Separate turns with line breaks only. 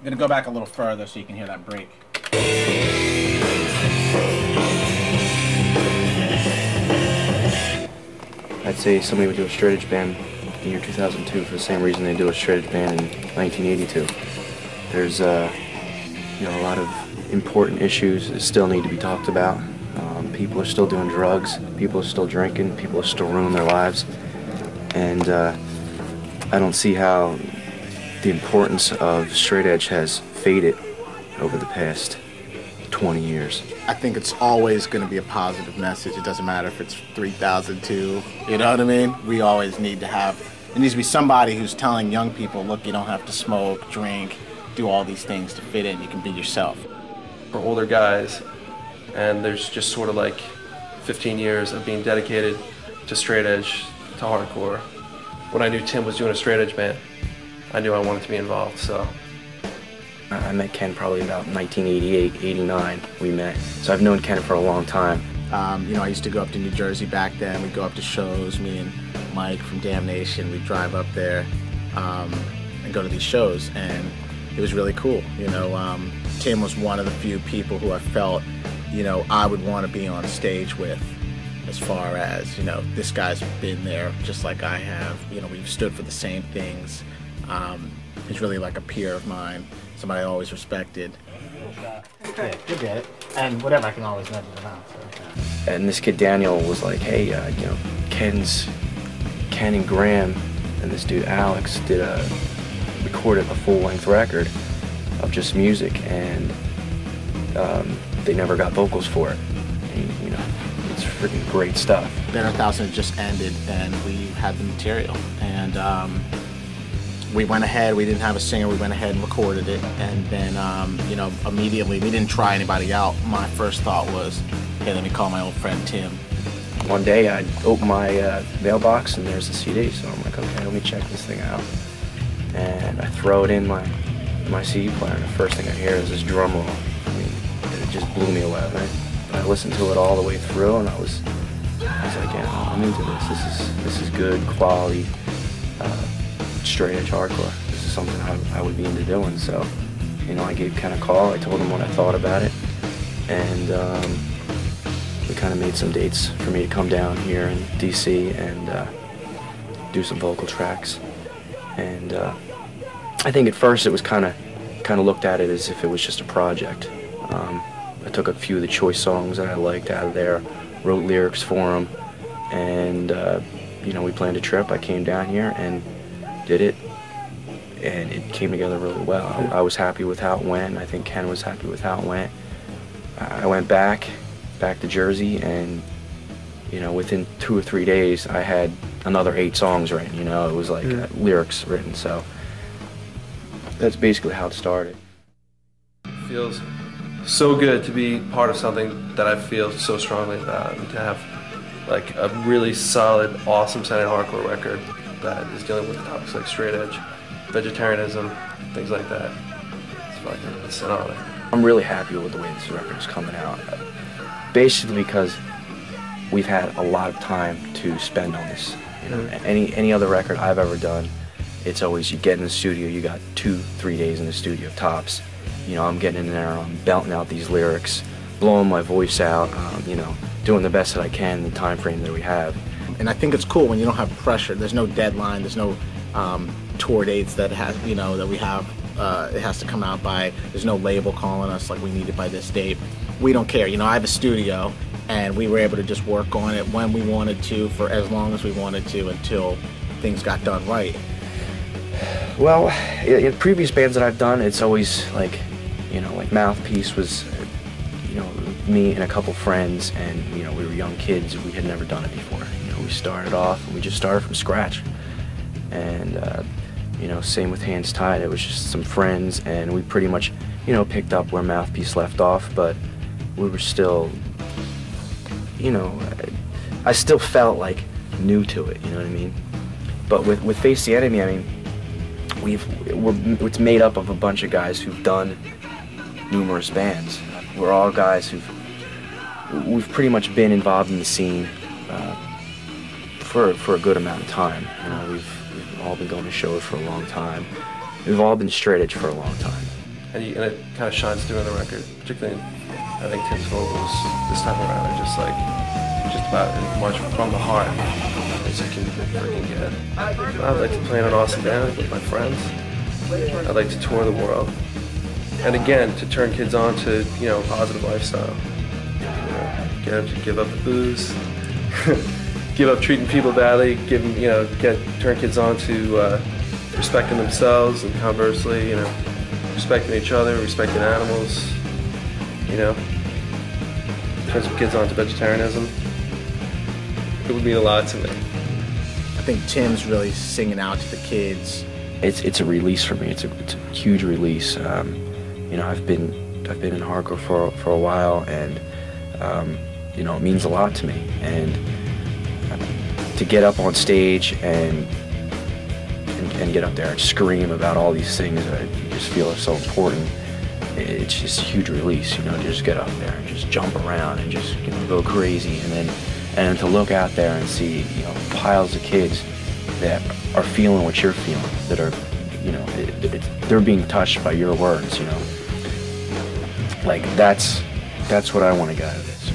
I'm gonna go back a little further so you can hear that break.
I'd say somebody would do a straight edge band in year 2002 for the same reason they do a straight edge band in 1982. There's you know, a lot of important issues that still need to be talked about. People are still doing drugs, people are still drinking, people are still ruining their lives, and I don't see how the importance of straight edge has faded over the past 20 years.
I think it's always going to be a positive message. It doesn't matter if it's 3002, you know what I mean? We always need to have, there needs to be somebody who's telling young people, look, you don't have to smoke, drink, do all these things to fit in. You can be yourself.
For older guys, and there's just sort of like 15 years of being dedicated to straight edge, to hardcore. When I knew Tim was doing a straight edge band, I knew I wanted to be involved, so.
I met Ken probably about 1988, 89, we met. So I've known Ken for a long time.
You know, I used to go up to New Jersey back then. We'd go up to shows, me and Mike from Damnation, we'd drive up there and go to these shows, and it was really cool. You know, Tim was one of the few people who I felt, you know, I would want to be on stage with, as far as, you know, this guy's been there just like I have. You know, we've stood for the same things. He's really like a peer of mine, somebody I always respected. Okay, you get it. And whatever, I can always nudge it around. So.
And this kid Daniel was like, hey, you know, Ken and Graham and this dude Alex recorded a full-length record of just music, and they never got vocals for it. And, you know, it's freaking great stuff.
Banner 1000 had just ended, and we had the material, and we went ahead. We didn't have a singer. We went ahead and recorded it, and then you know, immediately we didn't try anybody out. My first thought was, hey, let me call my old friend Tim.
One day I opened my mailbox and there's a CD, so I'm like, okay, let me check this thing out. And I throw it in my CD player, and the first thing I hear is this drum roll. I mean, it just blew me away. I listened to it all the way through, and I was like, yeah, I'm into this. This is good quality, straight edge hardcore. This is something I would be into doing. So, you know, I gave Ken a call. I told him what I thought about it, and we kind of made some dates for me to come down here in DC and do some vocal tracks. And I think at first it was kind of looked at it as if it was just a project. I took a few of the choice songs that I liked out of there, wrote lyrics for them, and you know, we planned a trip. I came down here and did it, and it came together really well. I was happy with how it went. I think Ken was happy with how it went. I went back to Jersey, and you know, within 2 or 3 days I had another 8 songs written. You know, it was like lyrics written. So that's basically how it started.
It feels so good to be part of something that I feel so strongly about, and to have like a really solid, awesome sounding hardcore record that is dealing with topics like straight edge, vegetarianism, things like that. It's an honor.
I'm really happy with the way this record is coming out. Basically because we've had a lot of time to spend on this. You know, any other record I've ever done, it's always you get in the studio, you got 2-3 days in the studio tops. You know, I'm getting in there, I'm belting out these lyrics, blowing my voice out, you know, doing the best that I can in the time frame that we have.
And I think it's cool when you don't have pressure. There's no deadline. There's no tour dates that you know, that we have. It has to come out by. There's no label calling us like we need it by this date. We don't care. You know, I have a studio, and we were able to just work on it when we wanted to, for as long as we wanted to, until things got done right.
Well, in previous bands that I've done, it's always like, you know, like Mouthpiece was, you know, me and a couple friends, and you know, we were young kids. We had never done it before. You know, we started off, and we just started from scratch. And you know, same with Hands Tied. It was just some friends, and we pretty much, you know, picked up where Mouthpiece left off. But we were still, you know, I still felt like new to it. You know what I mean? But with Face the Enemy, I mean, it's made up of a bunch of guys who've done numerous bands. We're all guys we've pretty much been involved in the scene for a good amount of time. You know, we've all been going to shows for a long time. We've all been straight edge for a long time.
and it kind of shines through in the record, particularly I think Tim's vocals this time around are just like, just about as much from the heart as you can freaking get. I'd like to play in an awesome band with my friends. I'd like to tour the world. And again, to turn kids on to, you know, a positive lifestyle. You know, give up the booze, give up treating people badly, turn kids on to respecting themselves, and conversely, you know, respecting each other, respecting animals, you know. Turn some kids on to vegetarianism. It would mean a lot to me.
I think Tim's really singing out to the kids.
It's a release for me. It's a huge release. You know, I've been in hardcore for a while, and you know, it means a lot to me. And to get up on stage and get up there and scream about all these things that I just feel are so important, it's just a huge release. You know, to just get up there and just jump around and just, you know, go crazy, and then to look out there and see, you know, piles of kids that are feeling what you're feeling, that are, you know, they're being touched by your words, you know. Like, that's what I want to get out of this.